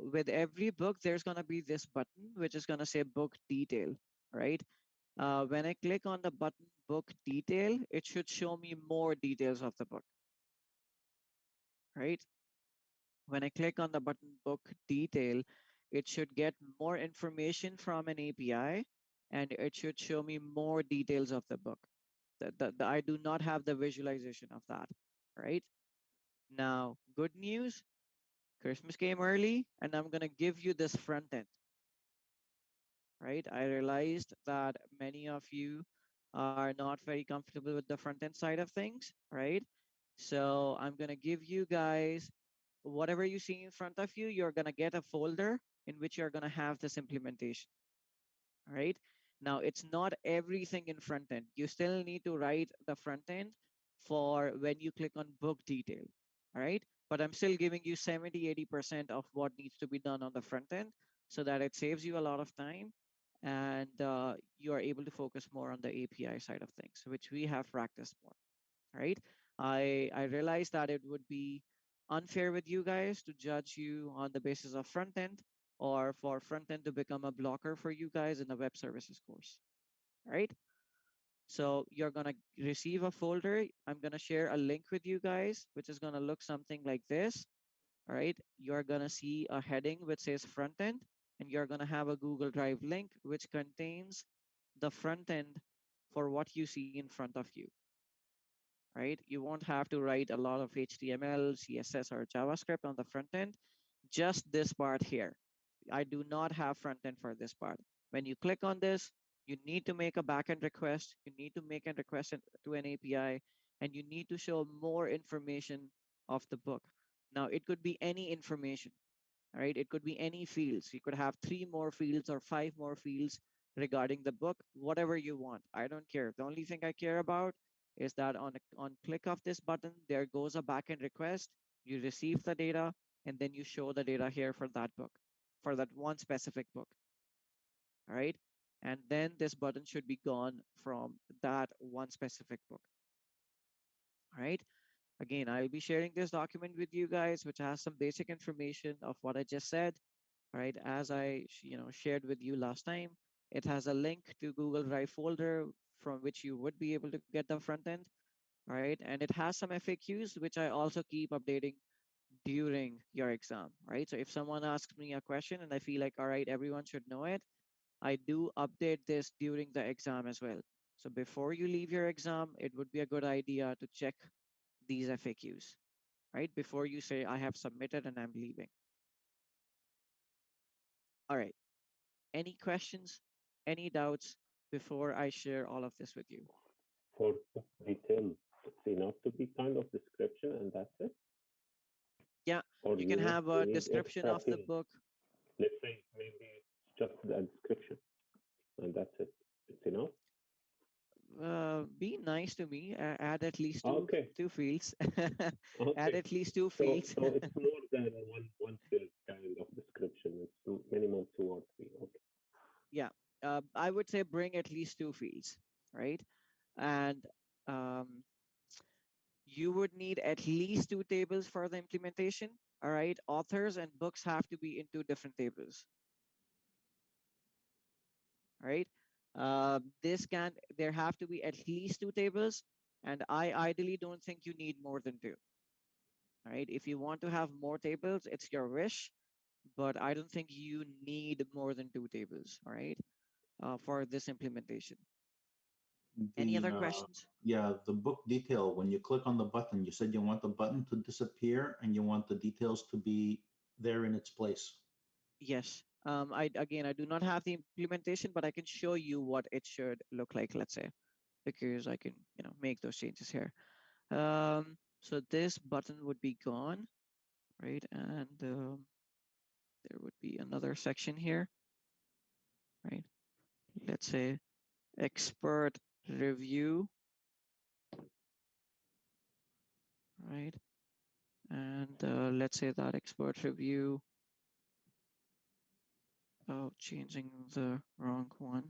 with every book, there's going to be this button, which is going to say book detail, right? When I click on the button book detail, it should show me more details of the book, right? When I click on the button book detail, it should get more information from an API, and it should show me more details of the book. I do not have the visualization of that, right? Now, good news, Christmas came early, and I'm going to give you this front end, right? I realized that many of you are not very comfortable with the front end side of things, right? So I'm going to give you guys whatever you see in front of you, you're going to get a folder in which you're going to have this implementation, right? Now, it's not everything in front end. You still need to write the front end for when you click on book detail, all right? But I'm still giving you 70–80% of what needs to be done on the front end so that it saves you a lot of time and you are able to focus more on the API side of things, which we have practiced more, right? I realized that it would be unfair with you guys to judge you on the basis of front end or for front end to become a blocker for you guys in the web services course, right? So you're gonna receive a folder. I'm gonna share a link with you guys, which is gonna look something like this, all right? You're gonna see a heading which says front end, and you're gonna have a Google Drive link which contains the front end for what you see in front of you, right? You won't have to write a lot of HTML, CSS, or JavaScript on the front end, just this part here. I do not have front end for this part. When you click on this, you need to make a backend request. You need to make a request to an API, and you need to show more information of the book. Now, it could be any information, right? It could be any fields. You could have 3 more fields or 5 more fields regarding the book, whatever you want. I don't care. The only thing I care about is that on click of this button, there goes a backend request. You receive the data, and then you show the data here for that book, for that one specific book, all right? And then this button should be gone from that one specific book, all right? Again, I'll be sharing this document with you guys, which has some basic information of what I just said, right? As I shared with you last time, it has a link to Google Drive folder from which you would be able to get the front end, right? And it has some FAQs, which I also keep updating during your exam, right? So if someone asks me a question and I feel like, all right, everyone should know it, I do update this during the exam as well. So before you leave your exam, it would be a good idea to check these FAQs, right? Before you say, I have submitted and I'm leaving. All right. Any questions, any doubts before I share all of this with you? For book detail, it's enough to be kind of description and that's it? Yeah, Or you can have you a need description extra of the things? book. Let's say maybe it's just a description and that's it. It's enough? Be nice to me. Add at least Okay. two fields. Add Okay. at least two So fields. so it's more than one field kind of description. It's minimum 2 or 3. Okay. Yeah, I would say bring at least two fields, right? And um, you would need at least two tables for the implementation. All right, authors and books have to be in two different tables. Right? There have to be at least two tables, and I ideally don't think you need more than two. All right? If you want to have more tables, it's your wish, but I don't think you need more than two tables. All right, for this implementation. Any The other questions? yeah, the book detail. When you click on the button, you said you want the button to disappear and you want the details to be there in its place. Yes. I do not have the implementation, but I can show you what it should look like. Let's say, because I can make those changes here. So this button would be gone, right? And there would be another section here, right? Let's say expert review, right? And let's say that expert review, oh, changing the wrong one.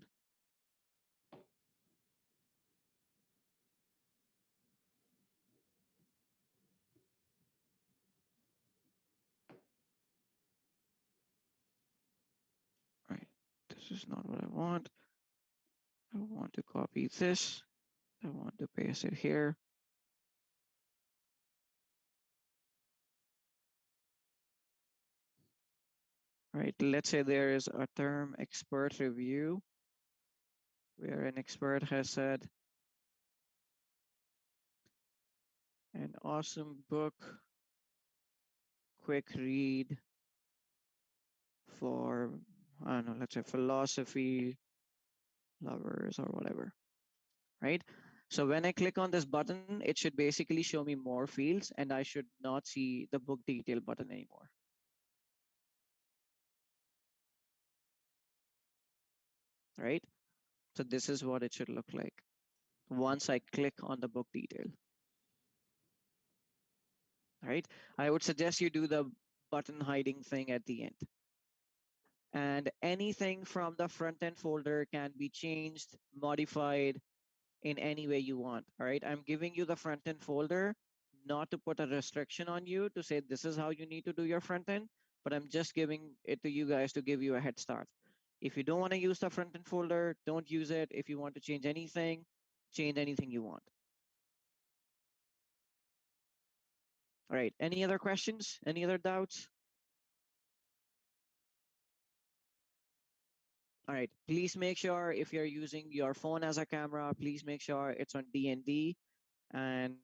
is not what I want. I want to copy this. I want to paste it here. Right, let's say there is a term expert review where an expert has said an awesome book, quick read for, I don't know, let's say philosophy lovers or whatever, right? So when I click on this button, it should basically show me more fields and I should not see the book detail button anymore. Right? So this is what it should look like once I click on the book detail. Right? I would suggest you do the button hiding thing at the end. And anything from the front end folder can be changed, modified in any way you want. All right. I'm giving you the front end folder, not to put a restriction on you to say this is how you need to do your front end, but I'm just giving it to you guys to give you a head start. If you don't want to use the front end folder, don't use it. If you want to change anything you want. All right. Any other questions? Any other doubts? All right. Please make sure if you're using your phone as a camera, please make sure it's on DND and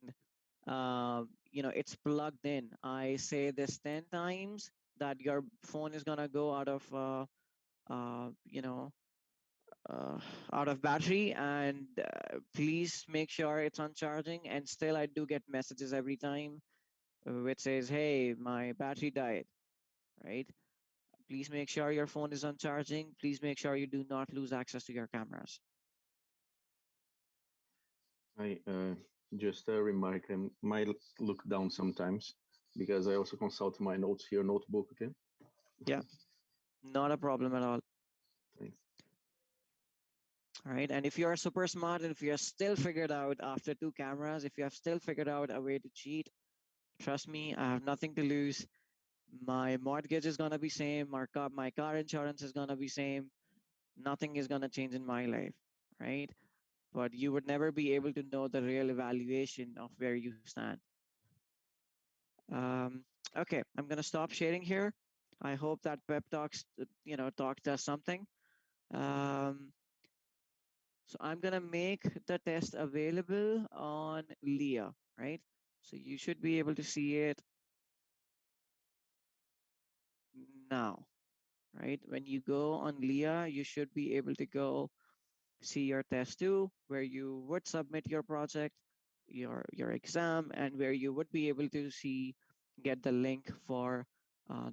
it's plugged in. I say this 10 times that your phone is gonna go out of uh, you know uh, out of battery, and please make sure it's on charging. And still I do get messages every time which says, hey, my battery died. Right, please make sure your phone is on charging. Please make sure you do not lose access to your cameras. I just a remark. I might look down sometimes because I also consult my notes here, notebook. Okay. Yeah, not a problem at all. Thanks. All right. And if you are super smart and if you are still figured out after 2 cameras, if you have still figured out a way to cheat, trust me, I have nothing to lose. My mortgage is gonna be same. My car insurance is gonna be same. Nothing is gonna change in my life, right? But you would never be able to know the real evaluation of where you stand. Um, okay, I'm gonna stop sharing here. I hope that pep talks, talk does something. Um, So I'm gonna make the test available on Leah, right? So you should be able to see it now, right? When you go on Leah, you should be able to go see your test 2, where you would submit your project, your exam, and where you would be able to get the link for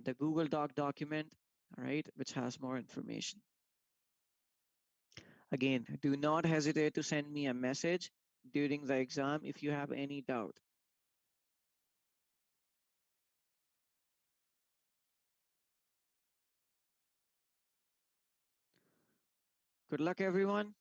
the Google Doc document, all right, which has more information. Again, do not hesitate to send me a message during the exam if you have any doubt. Good luck, everyone.